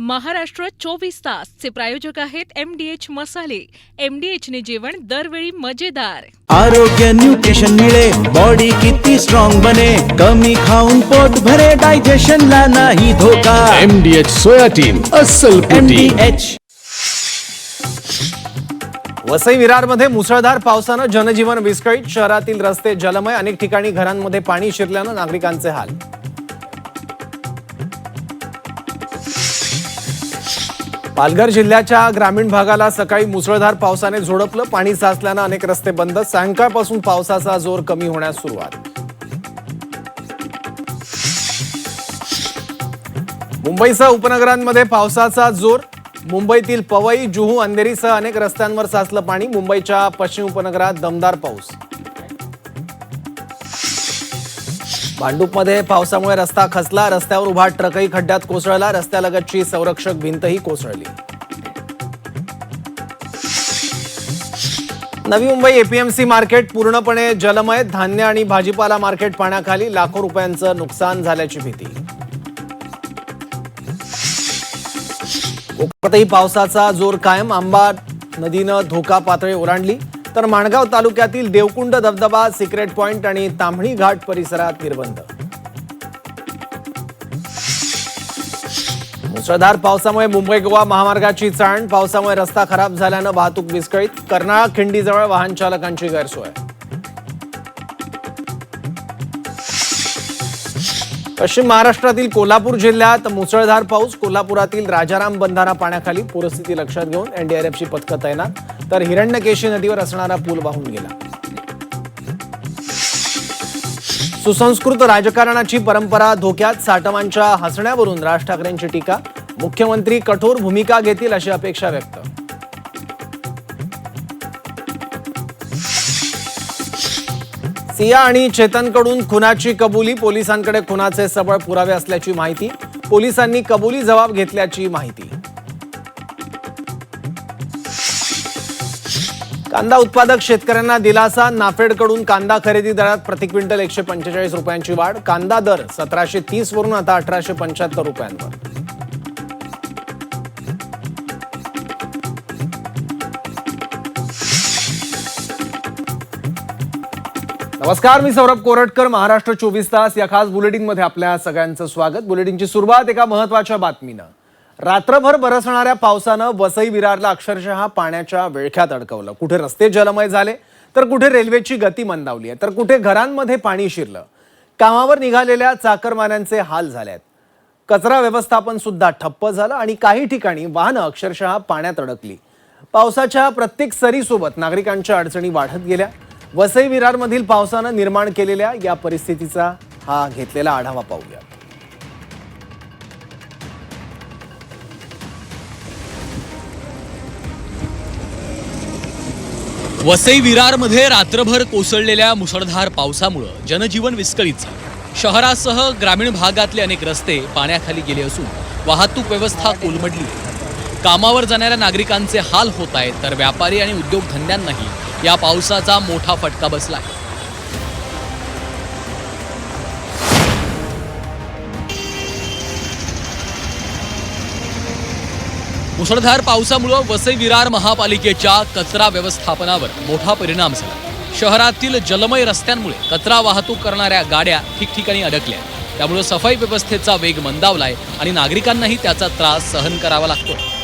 महाराष्ट्र 24 तास चे प्रायोजक आहेत MDH मसाले। MDH ने जेवण दरवेळी मजेदार। आरोग्य न्यूट्रिशन मिळे, बॉडी किती स्ट्रॉंग बने, कमी खाऊन पोट भरे, डायजेशनला नाही धोका। MDH सोयाटीन अस्सल प्रोटीन। MDH। वसई विरारमध्ये मुसळधार पावसानं जनजीवन विस्कळीत, शहरातील रस्ते जलमय, अनेक ठिकाणी घरांमध्ये पाणी शिरल्यानं नागरिकांचे हाल। पालघर जिल्ह्याच्या ग्रामीण भागाला सकाळी मुसळधार पावसाने झोडपलं, पाणी साचल्यानं अनेक रस्ते बंद, सायंकाळपासून पावसाचा जोर कमी होण्यास सुरुवात। मुंबईसह उपनगरांमध्ये पावसाचा जोर, मुंबईतील पवई, जुहू, अंधेरीसह अनेक रस्त्यांवर साचलं पाणी, मुंबईच्या पश्चिम उपनगरात दमदार पाऊस। भांडूपमध्ये पावसामुळे रस्ता खचला, रस्त्यावर उभा ट्रकही खड्ड्यात कोसळला, रस्त्यालगतची संरक्षक भिंतही कोसळली। नवी मुंबई एपीएमसी मार्केट पूर्णपणे जलमय, धान्य आणि भाजीपाला मार्केट पाण्याखाली, लाखो रुपयांचं नुकसान झाल्याची भीती। कोकणातही पावसाचा जोर कायम, आंबा नदीनं धोका पातळी ओलांडली, तर माणगाव तालुक्यातील देवकुंड धबधबा, सिक्रेट पॉइंट आणि ताम्हणी घाट परिसरात निर्बंध। मुसळधार पावसामुळे मुंबई गोवा महामार्गाची चाळण, पावसामुळे रस्ता खराब झाल्यानं वाहतूक विस्कळीत, कर्नाळा खिंडीजवळ वाहन चालकांची गैरसोय। पश्चिम महाराष्ट्रातील कोल्हापूर जिल्ह्यात मुसळधार पाऊस, कोल्हापुरातील राजाराम बंधारा पाण्याखाली, पूरस्थिती लक्षात घेऊन एनडीआरएफची पथकं तैनात, तर हिरण्यकेशी नदीवर असणारा पूल वाहून गेला। सुसंस्कृत राजकारणाची परंपरा धोक्यात, साटमांच्या हसण्यावरून राज ठाकरेंची टीका, मुख्यमंत्री कठोर भूमिका घेतील अशी अपेक्षा व्यक्त। सिया आणि चेतनकडून खुनाची कबुली, पोलिसांकडे खुनाचे सबळ पुरावे असल्याची माहिती, पोलिसांनी कबुली जबाब घेतल्याची माहिती। कांदा उत्पादक शेतकऱ्यांना दिलासा, नाफेडकडून कांदा खरेदी दरात प्रति क्विंटल 145 रुपयांची वाढ, कांदा दर 1730 वरून आता 1875 रुपयांवर। नमस्कार, मी सौरभ कोरटकर। महाराष्ट्र 24 तास या खास बुलेटिनमध्ये आपल्या सगळ्यांचं स्वागत। बुलेटिनची सुरुवात एका महत्त्वाच्या बातमीनं। रात्रभर बरसणाऱ्या पावसानं वसई विरारला अक्षरशः पाण्याच्या विळख्यात अडकवलं। कुठे रस्ते जलमय झाले, तर कुठे रेल्वेची गती मंदावली आहे, तर कुठे घरांमध्ये पाणी शिरलं। कामावर निघालेल्या चाकरमान्यांचे हाल झालेत। कचरा व्यवस्थापन सुद्धा ठप्प झालं आणि काही ठिकाणी वाहनं अक्षरशः पाण्यात अडकली। पावसाच्या प्रत्येक सरीसोबत नागरिकांच्या अडचणी वाढत गेल्या। वसई विरारमधील पावसानं निर्माण केलेल्या या परिस्थितीचा हा घेतलेला आढावा पाहूया। वसई विरारमध्ये रात्रभर कोसळलेल्या मुसळधार पावसामुळे जनजीवन विस्कळीत झालं। शहरासह ग्रामीण भागातले अनेक रस्ते पाण्याखाली गेले असून वाहतूक व्यवस्था कोलमडली। कामावर जाणाऱ्या नागरिकांचे हाल होत आहेत, तर व्यापारी आणि उद्योगधंद्यांनाही या पावसाचा मोठा फटका बसलाय। मुसळधार पावसामुळे वसई विरार महापालिकेच्या कचरा व्यवस्थापनावर मोठा परिणाम झाला। शहरातील जलमय रस्त्यांमुळे कचरा वाहतूक करणाऱ्या गाड्या ठिकठिकाणी अडकल्या, त्यामुळे सफाई व्यवस्थेचा वेग मंदावलाय आणि नागरिकांनाही त्याचा त्रास सहन करावा लागतोय।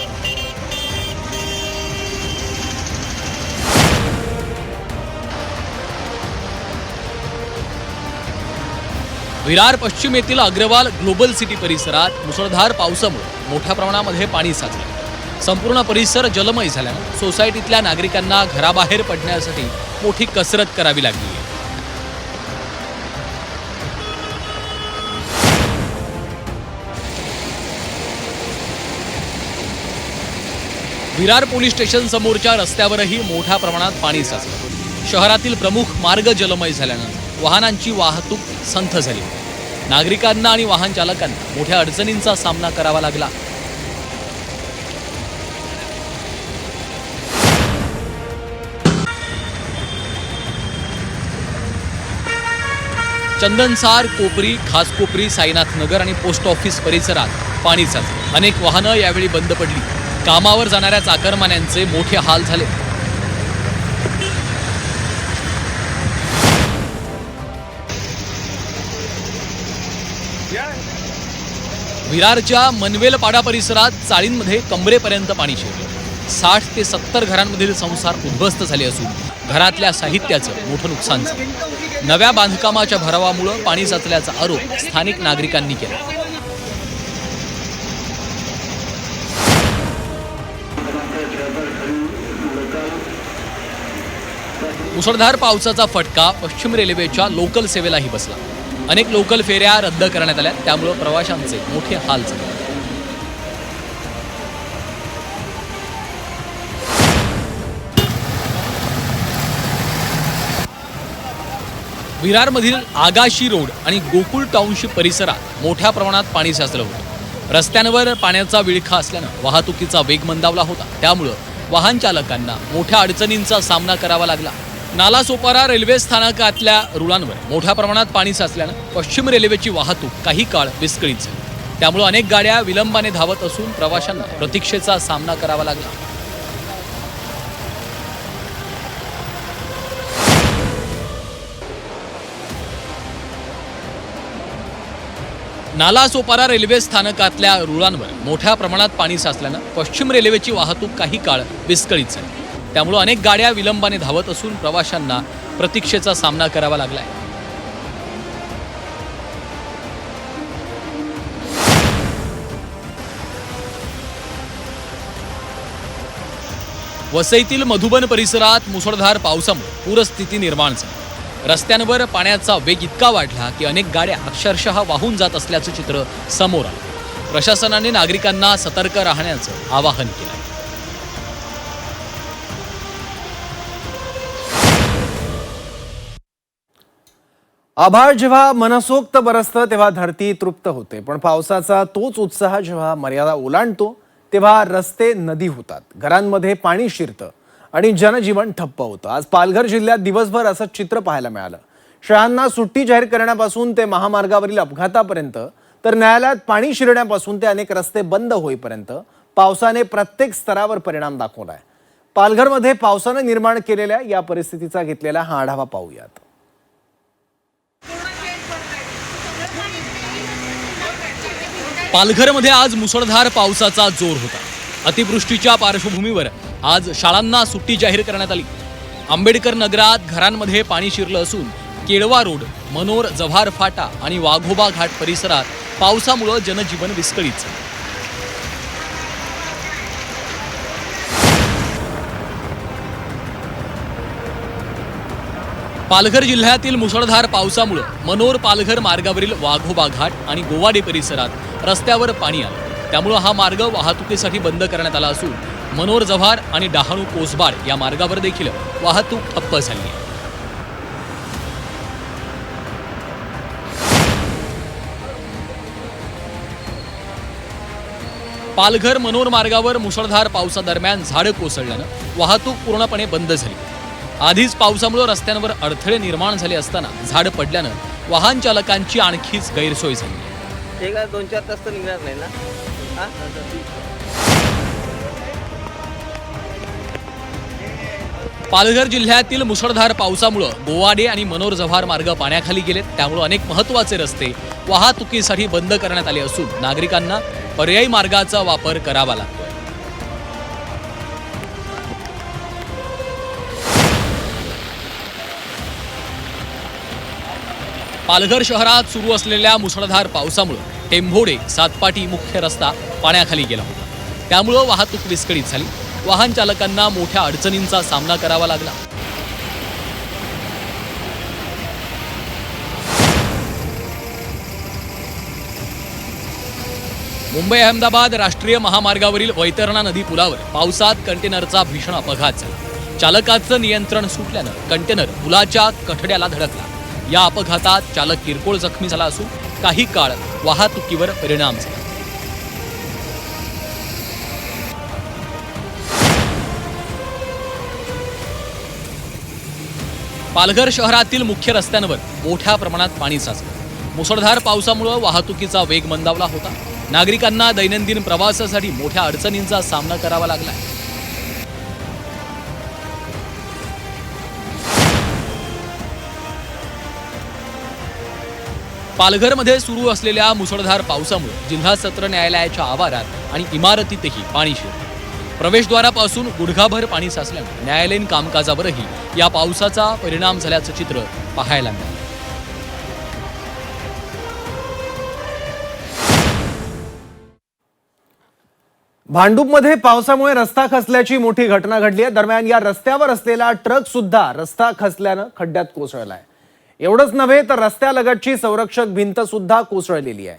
विरार पश्चिम येथील अग्रवाल ग्लोबल सिटी परिसरात मुसळधार पावसामुळे मोठ्या प्रमाणामध्ये पाणी साचले। संपूर्ण परिसर जलमय झाल्याने सोसायटीतल्या नागरिकांना घराबाहेर पडण्यासाठी मोठी कसरत करावी लागली आहे। विरार पोलीस स्टेशन समोरच्या रस्त्यावरही मोठ्या प्रमाणात पाणी साचलं। शहरातील प्रमुख मार्ग जलमय झाल्याने वाहनांची वाहतूक संथ झाली। नागरिकांना आणि वाहन चालकांना मोठ्या अडचणींचा सामना करावा लागला। चंदनसार, कोपरी, खासकोपरी, साईनाथ नगर आणि पोस्ट ऑफिस परिसरात पाणी साचले. अनेक वाहनं यावेळी बंद पडली. कामावर जाणाऱ्या चाकरमान्यांचे मोठे हाल झाले. विरारच्या मनवेलपाडा परिसरात चाळींमध्ये कमरेपर्यंत पाणी शिरलं. 60 ते 70 घरांमधील संसार उद्ध्वस्त झाले असून घरातल्या साहित्याचं मोठं नुकसान झालं. नव्या बांधकामाच्या भरावामुळे पाणी साचल्याचा आरोप स्थानिक नागरिकांनी केला. मुसळधार पावसाचा फटका पश्चिम रेल्वेच्या लोकल सेवेलाही बसला. अनेक लोकल फेऱ्या रद्द करण्यात आल्या. त्यामुळे प्रवाशांचे मोठे हाल झाले. विरारमधील आगाशी रोड आणि गोकुळ टाउनशिप परिसरात मोठ्या प्रमाणात पाणी साचलं होतं. रस्त्यांवर पाण्याचा विळखा असल्यानं वाहतुकीचा वेग मंदावला होता. त्यामुळं वाहन चालकांना मोठ्या अडचणींचा सामना करावा लागला. नालासोपारा रेल्वे स्थानकातल्या रुळांवर मोठ्या प्रमाणात पाणी साचल्यानं पश्चिम रेल्वेची वाहतूक काही काळ विस्कळीत झाली. त्यामुळे अनेक गाड्या विलंबाने धावत असून प्रवाशांना प्रतीक्षेचा सामना करावा लागला. नालासोपारा रेल्वे स्थानकातल्या रुळांवर मोठ्या प्रमाणात पाणी साचल्यानं पश्चिम रेल्वेची वाहतूक काही काळ विस्कळीत झाली. त्यामुळे अनेक गाड्या विलंबाने धावत असून प्रवाशांना प्रतीक्षेचा सामना करावा लागलाय. वसईतील मधुबन परिसरात मुसळधार पावसामुळे पूरस्थिती निर्माण झाली. रस्त्यांवर पाण्याचा वेग इतका वाढला की अनेक गाड्या अक्षरशः वाहून जात असल्याचं चित्र समोर आलं. प्रशासनाने नागरिकांना सतर्क राहण्याचं आवाहन केलं. आभाळ जेव्हा मनसोक्त बरसतं तेव्हा धरती तृप्त होते, पण पावसाचा तोच उत्साह जेव्हा मर्यादा ओलांडतो तेव्हा रस्ते नदी होतात, घरांमध्ये पाणी शिरतं आणि जनजीवन ठप्प होतं. आज पालघर जिल्ह्यात दिवसभर असं चित्र पाहायला मिळालं. शाळांना सुट्टी जाहीर करण्यापासून ते महामार्गावरील अपघातापर्यंत, तर न्यायालयात पाणी शिरण्यापासून ते अनेक रस्ते बंद होईपर्यंत पावसाने प्रत्येक स्तरावर परिणाम दाखवलाय. पालघरमध्ये पावसानं निर्माण केलेल्या या परिस्थितीचा घेतलेला हा आढावा पाहूयात. पालघरमध्ये आज मुसळधार पावसाचा जोर होता. अतिवृष्टीच्या पार्श्वभूमीवर आज शाळांना सुट्टी जाहीर करण्यात आली. आंबेडकर नगरात घरांमध्ये पाणी शिरलं असून केळवा रोड, मनोर, जव्हार फाटा आणि वाघोबा घाट परिसरात पावसामुळे जनजीवन विस्कळीत झालं. पालघर जिल्ह्यातील मुसळधार पावसामुळे मनोर पालघर मार्गावरील वाघोबा घाट आणि गोवाडे परिसरात रस्त्यावर पाणी आलं. त्यामुळे हा मार्ग वाहतुकीसाठी बंद करण्यात आला असून मनोर जव्हार आणि डहाणू कोसबाड या मार्गावर देखील वाहतूक ठप्प झाली आहे. पालघर मनोर मार्गावर मुसळधार पावसादरम्यान झाडं कोसळल्यानं वाहतूक पूर्णपणे बंद झाली. आधीच पावसामुळे रस्त्यांवर अडथळे निर्माण झाले असताना झाड पडल्यानं वाहन चालकांची आणखीच गैरसोय झाली. ते काय 2-4 तास तर निघणार नाही ना. पालघर जिल्ह्यातील मुसळधार पावसामुळे गोवाडे आणि मनोर जव्हार मार्ग पाण्याखाली गेलेत. त्यामुळे अनेक महत्त्वाचे रस्ते वाहतुकीसाठी बंद करण्यात आले असून नागरिकांना पर्यायी मार्गाचा वापर करावा लागतोय. पालघर शहरात सुरू असलेल्या मुसळधार पावसामुळे टेंभोडे सातपाटी मुख्य रस्ता पाण्याखाली गेला होता. त्यामुळे वाहतूक विस्कळीत झाली. वाहन चालकांना मोठ्या अडचणींचा सामना करावा लागला. मुंबई अहमदाबाद राष्ट्रीय महामार्गावरील वैतरणा नदी पुलावर पावसात कंटेनरचा भीषण अपघात झाला. चालकाचं नियंत्रण सुटल्यानं कंटेनर पुलाच्या कठड्याला धडकला. या अपघातात चालक किरकोळ जखमी झाला असून काही काळ वाहतुकीवर परिणाम झाला. पालघर शहरातील मुख्य रस्त्यांवर मोठ्या प्रमाणात पाणी साचलं। मुसळधार पावसामुळे वाहतुकीचा वेग मंदावला होता। नागरिकांना दैनंदिन प्रवासासाठी मोठ्या अडचणींचा सामना करावा लागला। पालघरमध्ये सुरू असलेल्या मुसळधार पावसामुळे जिल्हा सत्र न्यायालयाच्या आवारात आणि इमारतीतही पाणी शिरलं। प्रवेशद्वारापासून गुडघाभर पाणी साचल्याने न्यायालयीन कामकाजावरही या पावसाचा परिणाम झाल्याचं चित्र पाहायला मिळालं। भांडूपमध्ये पावसामुळे रस्ता खचल्याची मोठी घटना घडली आहे। दरम्यान या रस्त्यावर असलेला ट्रक सुद्धा रस्ता खचल्यानं खड्ड्यात कोसळलाय। एवढंच नव्हे तर रस्त्यालगतची संरक्षक भिंत सुद्धा कोसळलेली आहे।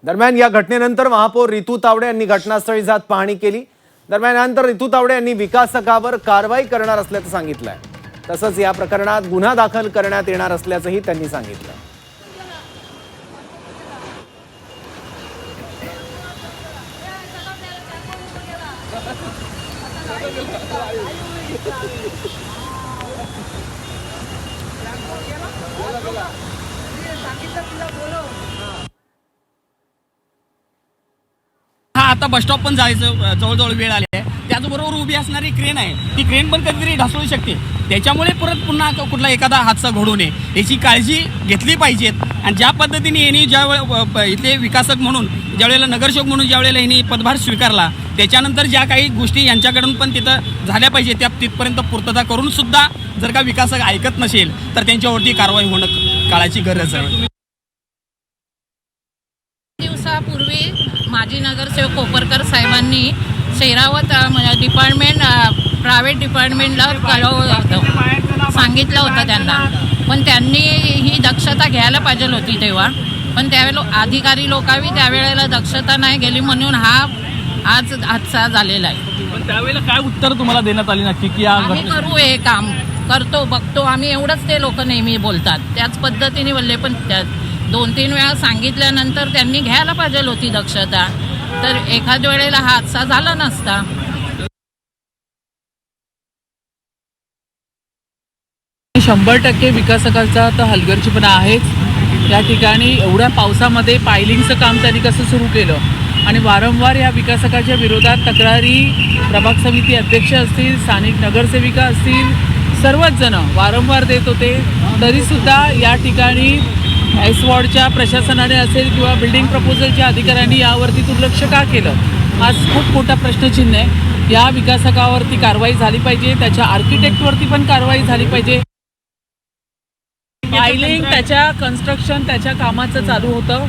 दरम्यान या घटनेनंतर महापौर रितू तावडे यांनी घटनास्थळी जात पाहणी केली। दरम्यान यानंतर रितू तावडे यांनी विकासकावर कारवाई करणार असल्याचं सांगितलंय। तसंच या प्रकरणात गुन्हा दाखल करण्यात येणार असल्याचंही त्यांनी सांगितलं। हा आता बस स्टॉप पण जायचं जवळजवळ वेळ आली आहे। त्याचबरोबर उभी असणारी क्रेन आहे, ती क्रेन पण कधीतरी ढासळू शकते। त्याच्यामुळे परत पुन्हा कुठला एखादा हादसा घडू नये याची काळजी घेतली पाहिजेत। आणि ज्या पद्धतीने यांनी ज्या इथले विकासक म्हणून ज्यावेळेला नगरसेवक म्हणून ज्यावेळेला यांनी पदभार स्वीकारला त्याच्यानंतर ज्या काही गोष्टी यांच्याकडून पण तिथं झाल्या पाहिजे त्या तिथपर्यंत पूर्तता करून सुद्धा जर का विकासक ऐकत नसेल तर त्यांच्यावरती कारवाई होणं काळाची गरज आहे। दिवसापूर्वी माजी नगरसेवक कोपरकर साहेबांनी शेरावत डिपार्टमेंट प्रायव्हेट डिपार्टमेंटला कळवलं होतं, सांगितलं होतं त्यांना, पण त्यांनी ही दक्षता घ्यायला पाहिजे होती तेव्हा, पण त्यावेळेला अधिकारी लोकांनी त्यावेळेला दक्षता नाही गेली म्हणून हा आज हादसा झालेला आहे। पण त्यावेळेला काय उत्तर तुम्हाला देण्यात आली नक्की की आम्ही करू हे काम करतो बघतो आम्ही एवढंच ते लोक नेहमी बोलतात, त्याच पद्धतीने बोलले। पण 2-3 वेळा सांगितल्यानंतर त्यांनी घ्यायला पाहिजे होती दक्षता, तर एखाद्या वेळेला हा हादसा झाला नसता। शंभर टक्के विकासकाचा तर हलगर्जीपणा आहेच। या ठिकाणी एवढ्या पावसामध्ये पायलिंगचं काम त्यांनी कसं सुरू केलं आणि वारंवार या विकासकाच्या विरोधात तक्रारी प्रभाग समिती अध्यक्ष असतील, स्थानिक नगरसेविका असतील, सर्वच जण वारंवार देत होते, तरीसुद्धा या ठिकाणी एस वॉर्डच्या प्रशासनाने असेल किंवा बिल्डिंग प्रपोजलच्या अधिकाऱ्यांनी यावरती दुर्लक्ष का केलं, हा खूप मोठा प्रश्नचिन्ह आहे। या विकासकावरती कारवाई झाली पाहिजे, त्याच्या आर्किटेक्टवरती पण कारवाई झाली पाहिजे। पायलिंग त्याच्या कन्स्ट्रक्शन त्याच्या कामाचं चालू होतं,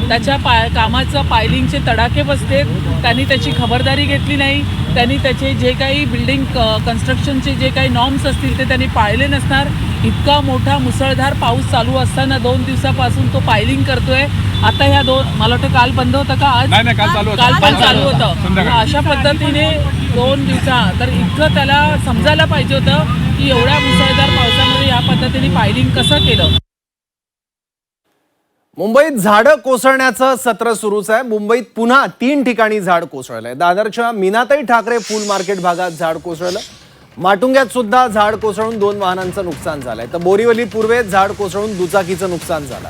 त्याच्या कामाचं पायलिंगचे तडाखे बसते, त्यांनी त्याची खबरदारी घेतली नाही, त्यांनी त्याचे जे काही बिल्डिंग कन्स्ट्रक्शनचे जे काही नॉर्म्स असतील ते त्यांनी पाळले नसणार। इतका मोठा मुसळधार पाऊस चालू असताना 2 दिवसापासून तो पायलिंग करतोय। आता ह्या मला वाटतं काल बंद होतं का आज? काल पण चालू होतं। अशा पद्धतीने 2 दिवसा तर इतकं त्याला समजायला पाहिजे होतं की एवढ्या मुसळधार पावसामध्ये या पद्धतीने पायलिंग कसं केलं। मुंबईत झाडं कोसळण्याचं सत्र सुरूच आहे। मुंबईत पुन्हा 3 ठिकाणी झाड कोसळलंय। दादरच्या मीनाताई ठाकरे फूल मार्केट भागात झाड कोसळलं, माटुंग्यात सुद्धा झाड कोसळून 2 वाहनांचं नुकसान झालंय, तर बोरीवली पूर्वेत झाड कोसळून दुचाकीचं नुकसान झालं।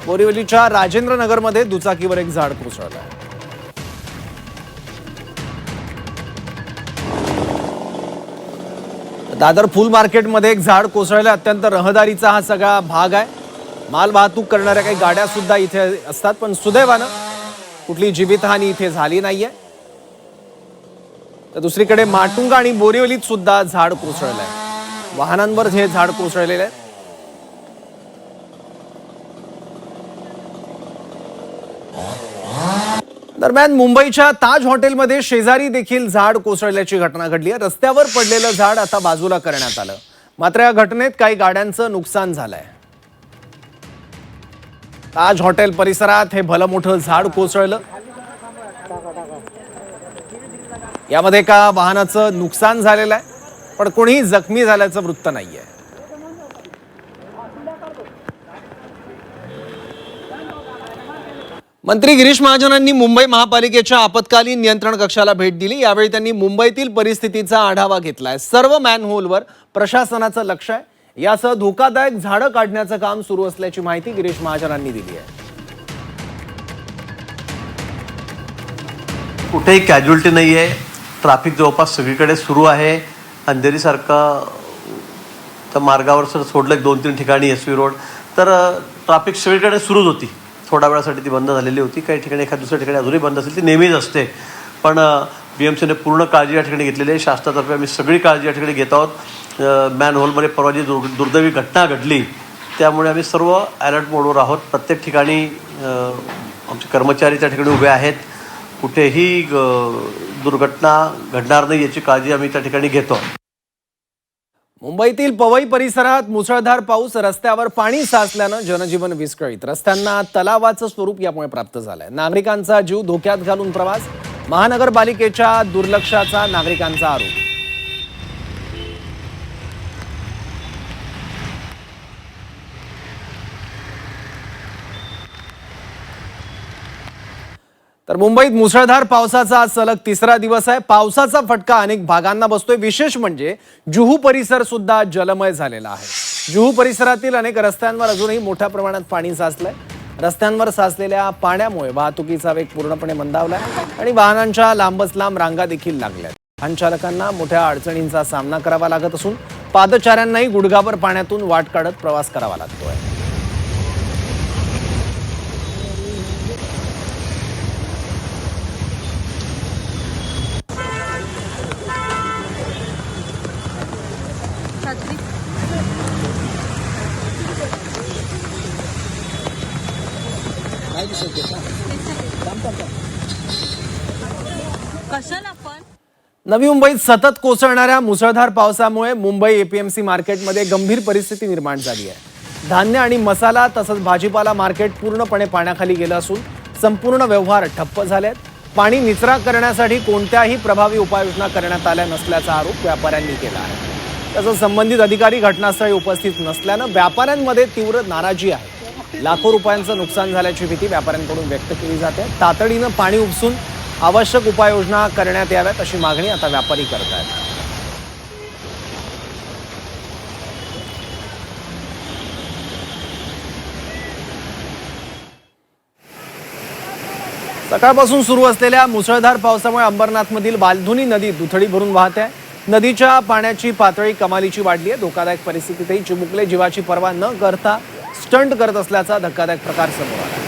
बोरीवलीच्या राजेंद्र नगरमध्ये दुचाकीवर एक झाड कोसळलं। दादर फूल मार्केटमध्ये एक झाड कोसळलं। अत्यंत रहदारीचा हा सगळा भाग आहे। माल वाहतूक करणाऱ्या काही गाड्या सुद्धा इथे असतात, पण सुदैवानं कुठली जीवितहानी इथे झाली नाहीये। तर दुसरीकडे माटुंगा आणि बोरिवलीत सुद्धा झाड कोसळलंय, वाहनांवर हे झाड कोसळलेलं आहे। दरम्यान मुंबईच्या ताज हॉटेलमध्ये शेजारी देखील झाड कोसळल्याची घटना घडली आहे। रस्त्यावर पडलेलं झाड आता बाजूला करण्यात आलं, मात्र या घटनेत काही गाड्यांचं नुकसान झालंय। ताज हॉटेल परिसरात हे भलं मोठं झाड कोसळलं, यामध्ये एका वाहनाचं नुकसान झालेलं आहे, पण कोणीही जखमी झाल्याचं वृत्त नाहीये। मंत्री गिरीश महाजनांनी मुंबई महापालिकेच्या आपत्कालीन नियंत्रण कक्षाला भेट दिली। यावेळी त्यांनी मुंबईतील परिस्थितीचा आढावा घेतलाय। सर्व मॅनहोलवर प्रशासनाचं लक्ष आहे। यासह धोकादायक झाडं काढण्याचं काम सुरू असल्याची माहिती गिरीश महाजनांनी दिली आहे. कुठेही कॅज्युअल्टी नाही आहे. ट्रॅफिक जवळपास सगळीकडे सुरू आहे. अंधेरीसारखा तर मार्गावर सर सोडलं 2-3 ठिकाणी SV रोड तर ट्रॅफिक सगळीकडे सुरूच होती. थोड्या वेळासाठी ती बंद झालेली होती. काही ठिकाणी एखाद्या दुसऱ्या ठिकाणी अजूनही बंद असेल ती नेहमीच असते. पण BMCने पूर्ण काळजी या ठिकाणी घेतलेली आहे. शासनातर्फे आम्ही सगळी काळजी या ठिकाणी घेत आहोत. मॅनहोलमध्ये परवा जी दुर्दैवी घटना घडली त्यामुळे आम्ही सर्व अलर्ट मोडवर आहोत. प्रत्येक ठिकाणी आमचे कर्मचारी त्या ठिकाणी उभे आहेत. कुठेही दुर्घटना घडणार नाही याची काळजी आम्ही त्या ठिकाणी घेतो. मुंबईतील पवई परिसरात मुसळधार पाऊस, रस्त्यावर पाणी साचल्यानं जनजीवन विस्कळीत. रस्त्यांना तलावाचं स्वरूप यामुळे प्राप्त झालंय. नागरिकांचा जीव धोक्यात घालून प्रवास, महानगरपालिकेच्या दुर्लक्षाचा नागरिकांचा आरोप. तर मुंबईत मुसळधार पावसाचा आज सलग 3रा दिवस आहे. पावसाचा फटका अनेक भागांना बसतोय. विशेष म्हणजे जुहू परिसर सुद्धा जलमय झालेला आहे. जुहू परिसरातील अनेक रस्त्यांवर अजूनही मोठ्या प्रमाणात पाणी साचलंय. रस्त्यांवर साचलेल्या पाण्यामुळे वाहतुकीचा वेग पूर्णपणे मंदावलाय आणि वाहनांच्या लांबच लांब रांगा देखील लागल्यात. वाहन चालकांना मोठ्या अडचणींचा सामना करावा लागत असून पादचाऱ्यांनाही गुडघाभर पाण्यातून वाट काढत प्रवास करावा लागतोय. नवी मुंबईत सतत कोसळणाऱ्या मुसळधार पावसामुळे मुंबई APMC मार्केटमध्ये गंभीर परिस्थिती निर्माण झाली आहे. धान्य आणि मसाला तसंच भाजीपाला मार्केट पूर्णपणे पाण्याखाली गेलं असून संपूर्ण व्यवहार ठप्प झालेत. पाणी निचरा करण्यासाठी कोणत्याही प्रभावी उपाययोजना करण्यात आल्या नसल्याचा आरोप व्यापाऱ्यांनी केला आहे. तसंच संबंधित अधिकारी घटनास्थळी उपस्थित नसल्यानं व्यापाऱ्यांमध्ये तीव्र नाराजी आहे. लाखो रुपयांचं नुकसान झाल्याची भीती व्यापाऱ्यांकडून व्यक्त केली जाते. तातडीनं पाणी उपसून आवश्यक उपाययोजना करण्यात याव्यात अशी मागणी आता व्यापारी करत आहेत. सकाळपासून सुरू असलेल्या मुसळधार पावसामुळे अंबरनाथमधील बालधुनी नदी दुथडी भरून वाहत आहे. नदीच्या पाण्याची पातळी कमालीची वाढली आहे. धोकादायक परिस्थितीतही चिमुकले जीवाची पर्वा न करता स्टंट करत असल्याचा धक्कादायक प्रकार समोर आला.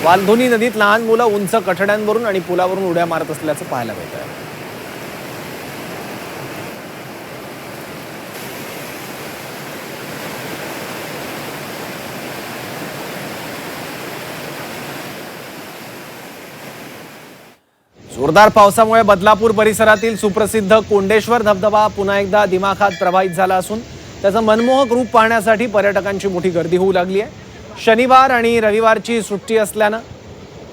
वालधुनी नदीत लहान मुलं उंच कठड्यांवरून आणि पुलावरून उड्या मारत असल्याचं पाहायला मिळत आहे. जोरदार पावसामुळे बदलापूर परिसरातील सुप्रसिद्ध कोंडेश्वर धबधबा पुन्हा एकदा दिमाखात प्रभावित झाला असून त्याचं मनमोहक रूप पाहण्यासाठी पर्यटकांची मोठी गर्दी होऊ लागली आहे. शनिवार आणि रविवारची सुट्टी असल्यानं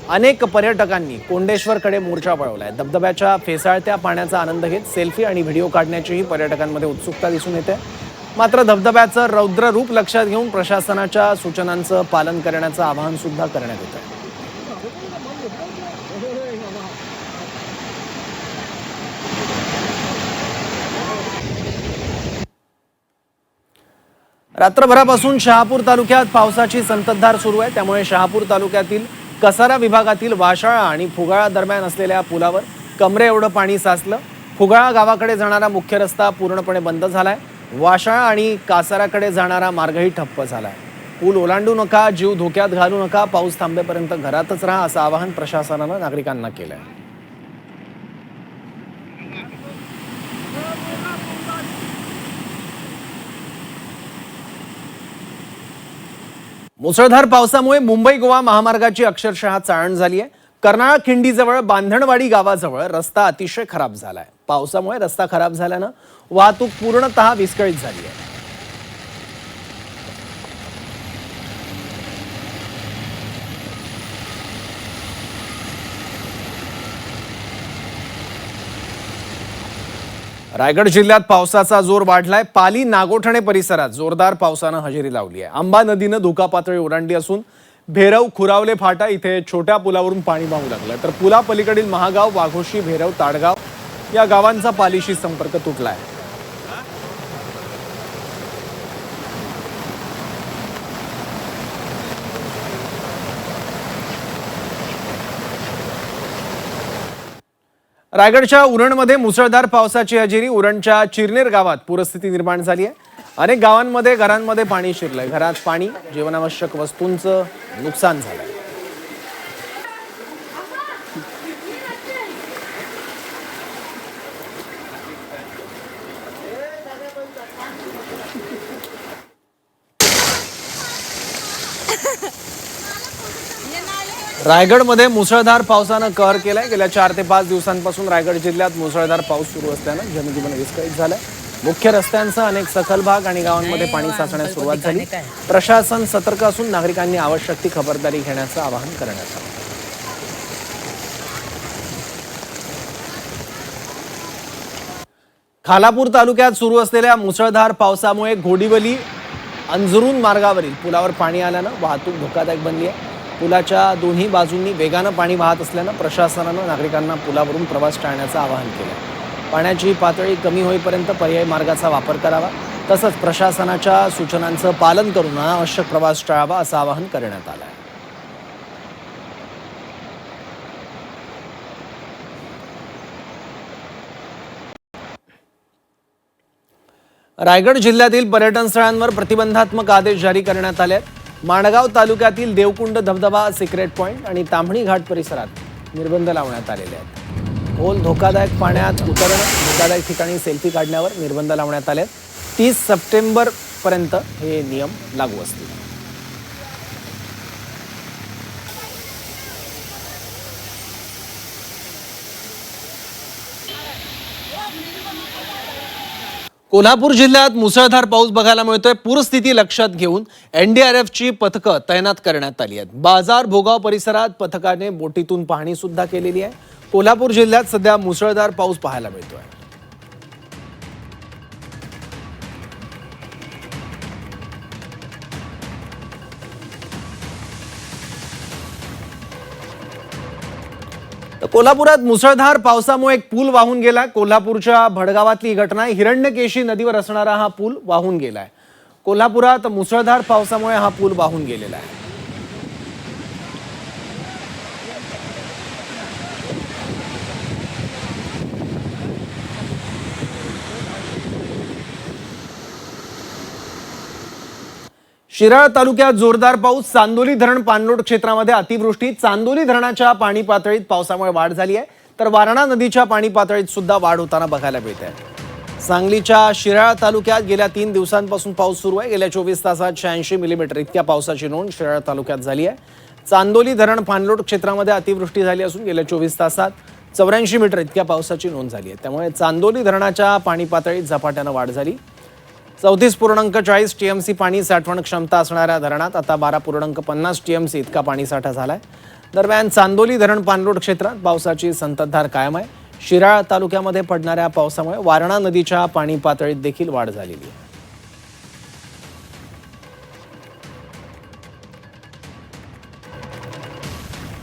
अनेक पर्यटकांनी कोंडेश्वरकडे मोर्चा वळवलाय. धबधब्याच्या फेसाळत्या पाण्याचा आनंद घेत सेल्फी आणि व्हिडिओ काढण्याचीही पर्यटकांमध्ये उत्सुकता दिसून येते. मात्र धबधब्याचं रौद्र रूप लक्षात घेऊन प्रशासनाच्या सूचनांचं पालन करण्याचं आवाहन सुद्धा करण्यात येत आहे. रात्रभरापासून शहापूर तालुक्यात पावसाची संततधार सुरू आहे. त्यामुळे शहापूर तालुक्यातील कसारा विभागातील वाशाळा आणि फुगाळा दरम्यान असलेल्या पुलावर कमरे एवढं पाणी साचलं. फुगाळा गावाकडे जाणारा मुख्य रस्ता पूर्णपणे बंद झालाय. वाशाळा आणि कासाराकडे जाणारा मार्गही ठप्प झालाय. पूल ओलांडू नका, जीव धोक्यात घालू नका, पाऊस थांबेपर्यंत घरातच राहा असं आवाहन प्रशासनानं नागरिकांना केलंय. मुसळधार पावसामुळे मुंबई गोवा महामार्गाची अक्षरशः चाळण झाली आहे. कर्नाळा खिंडीजवळ बांधणवाडी गावाजवळ रस्ता अतिशय खराब झालाय. पावसामुळे रस्ता खराब झाल्यानं वाहतूक पूर्णतः विस्कळीत झाली आहे. रायगड जिल्ह्यात पावसाचा जोर वाढलाय. पाली नागोठणे परिसरात जोरदार पावसानं हजेरी लावली आहे. आंबा नदीनं धोका पातळी ओलांडली असून भेरव खुरावले फाटा इथे छोट्या पुलावरून पाणी वाहू लागलं. तर पुलापलीकडील महागाव, वाघोशी, भेरव, ताडगाव या गावांचा पालीशी संपर्क तुटलाय. रायगडच्या उरणमध्ये मुसळधार पावसाची हजेरी. उरणच्या चिरनेर गावात पूरस्थिती निर्माण झाली आहे. अनेक गावांमध्ये घरांमध्ये पाणी शिरलंय. घरात पाणी, जीवनावश्यक वस्तूंचं नुकसान झालंय. रायगडमध्ये मुसळधार पावसानं कहर केलाय. गेल्या 4 ते 5 दिवसांपासून रायगड जिल्ह्यात मुसळधार पाऊस सुरू असल्यानं जनजीवन विस्कळीत झालंय. मुख्य रस्त्यांसह अनेक सखल भाग आणि गावांमध्ये पाणी साचण्यास सुरुवात झाली. प्रशासन सतर्क असून नागरिकांनी आवश्यक ती खबरदारी घेण्याचं आवाहन करण्यात आलं. खालापूर तालुक्यात सुरू असलेल्या मुसळधार पावसामुळे घोडिवली अंजरून मार्गावरील पुलावर पाणी आल्यानं वाहतूक धोकादायक बनली आहे. पुलाच्या दोन्ही बाजूंनी वेगानं पाणी वाहत असल्यानं प्रशासनानं नागरिकांना पुलावरून प्रवास टाळण्याचं आवाहन केलं. पाण्याची पातळी कमी होईपर्यंत पर्यायी मार्गाचा वापर करावा, तसंच प्रशासनाच्या सूचनांचं पालन करून अनावश्यक प्रवास टाळावा असं आवाहन करण्यात आलं आहे. रायगड जिल्ह्यातील पर्यटन स्थळांवर प्रतिबंधात्मक आदेश जारी करण्यात आले आहेत. माणगाव तालुक्यातील देवकुंड धबधबा, सिक्रेट पॉइंट आणि ताम्हणी घाट परिसरात निर्बंध लावण्यात आलेले आहेत. खोल धोकादायक पाण्यात उतरणं, धोकादायक ठिकाणी सेल्फी काढण्यावर निर्बंध लावण्यात आले आहेत. 30 सप्टेंबरपर्यंत हे नियम लागू असतील. कोल्हापूर जिल्ह्यात मुसळधार पाऊस बघायला मिळतोय. पूरस्थिती लक्षात घेऊन एनडीआरएफची पथकं तैनात करण्यात आली आहेत. बाजार भोगाव परिसरात पथकाने बोटीतून पाहणी सुद्धा केलेली आहे. कोल्हापूर जिल्ह्यात सध्या मुसळधार पाऊस पाहायला मिळतोय. कोल्हापुरात मुसळधार पावसामुळे एक पूल वाहून गेलाय. कोल्हापूरच्या भडगावातली ही घटना आहे. हिरण्यकेशी नदीवर असणारा हा पूल वाहून गेलाय. कोल्हापुरात मुसळधार पावसामुळे हा पूल वाहून गेलेला आहे. शिराळा तालुक्यात जोरदार पाऊस. चांदोली धरण पाणलोट क्षेत्रामध्ये अतिवृष्टी. चांदोली धरणाच्या पाणी पातळीत पावसामुळे वाढ झाली आहे, तर वारणा नदीच्या पाणी पातळीत सुद्धा वाढ होताना बघायला मिळते आहे. सांगलीच्या शिराळा तालुक्यात गेल्या 3 दिवसांपासून पाऊस सुरू आहे. गेल्या 24 तासात 86 मिलीमीटर इतक्या पावसाची नोंद शिराळा तालुक्यात झाली आहे. चांदोली धरण पाणलोट क्षेत्रामध्ये अतिवृष्टी झाली असून गेल्या 24 तासात 84 मीटर इतक्या पावसाची नोंद झाली आहे. त्यामुळे चांदोली धरणाच्या पाणी पातळीत झपाट्यानं वाढ झाली. 34.40 TMC पाणी साठवण क्षमता असणाऱ्या धरणात आता 12.50 TMC इतका पाणी साठा झालाय. दरम्यान चांदोली धरण पाणलोट क्षेत्रात पावसाची संततधार कायम आहे. शिराळा तालुक्यामध्ये पडणाऱ्या पावसामुळे वारणा नदीच्या पाणी पातळीत देखील वाढ झालेली आहे.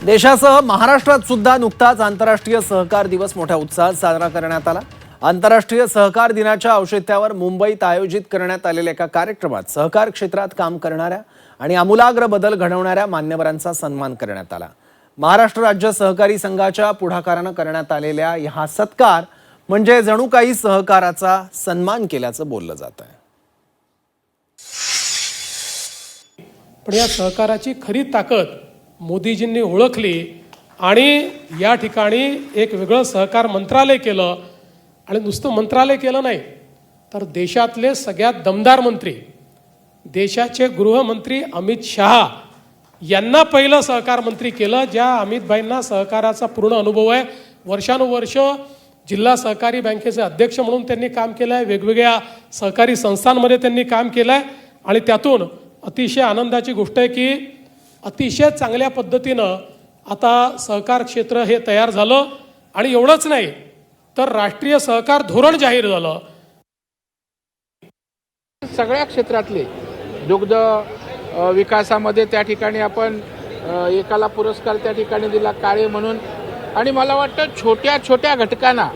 देशासह महाराष्ट्रात सुद्धा नुकताच आंतरराष्ट्रीय सहकार दिवस मोठ्या उत्साहात साजरा करण्यात आला. आंतरराष्ट्रीय सहकार दिनाच्या औचित्यावर मुंबईत आयोजित करण्यात आलेल्या एका कार्यक्रमात सहकार क्षेत्रात काम करणाऱ्या आणि आमूलाग्र बदल घडवणाऱ्या मान्यवरांचा सन्मान करण्यात आला. महाराष्ट्र राज्य सहकारी संघाच्या पुढाकारानं करण्यात आलेल्या हा सत्कार म्हणजे जणू काही सहकाराचा सन्मान केल्याचं बोललं जात आहे. पण या सहकाराची खरी ताकद मोदीजींनी ओळखली आणि या ठिकाणी एक वेगळं सहकार मंत्रालय केलं. आणि नुसतं मंत्रालय केलं नाही, तर देशातले सगळ्यात दमदार मंत्री, देशाचे गृहमंत्री अमित शहा यांना पहिलं सहकार मंत्री केलं. ज्या अमितभाईंना सहकाराचा पूर्ण अनुभव आहे. वर्षानुवर्ष जिल्हा सहकारी बँकेचे अध्यक्ष म्हणून त्यांनी काम केलं आहे. वेगवेगळ्या सहकारी संस्थांमध्ये त्यांनी काम केलं आहे. आणि त्यातून अतिशय आनंदाची गोष्ट आहे की अतिशय चांगल्या पद्धतीनं आता सहकार क्षेत्र हे तयार झालं. आणि एवढंच नाही, तर राष्ट्रीय सहकार धोरण जाहीर झालं. सगळ्या क्षेत्रातले दुग्ध विकासामध्ये त्या ठिकाणी आपण एकाला पुरस्कार त्या ठिकाणी दिला काळे म्हणून. आणि मला वाटतं छोट्या छोट्या घटकांना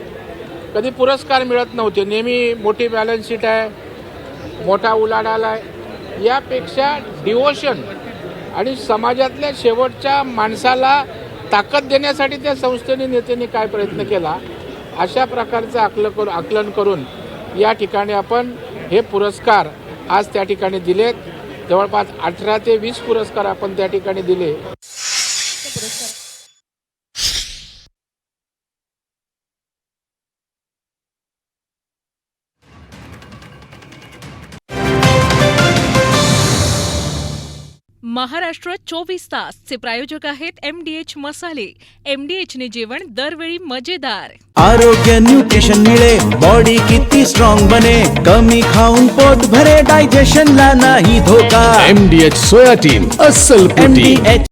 कधी पुरस्कार मिळत नव्हते. नेहमी मोठी बॅलन्स शीट आहे, मोठा उलाढाल आहे, यापेक्षा डिवोशन आणि समाजातल्या शेवटच्या माणसाला ताकद देण्यासाठी त्या संस्थेने नेत्यांनी काय प्रयत्न केला अशा प्रकारचं आकलन करून या ठिकाणी आपण हे पुरस्कार आज त्या ठिकाणी दिलेत. जवळपास 18 ते 20 पुरस्कार आपण त्या ठिकाणी दिले. महाराष्ट्र 24 तास चे प्रायोजक आहेत MDH मसाले. MDH ने जेवण दरवेळी मजेदार. आरोग्य न्यूट्रिशन मिळे बॉडी किती स्ट्रॉंग बने कमी खाऊन पोट भरे डायजेशनला नाही धोका MDH सोया टीम अस्सल प्रोटीन. MDH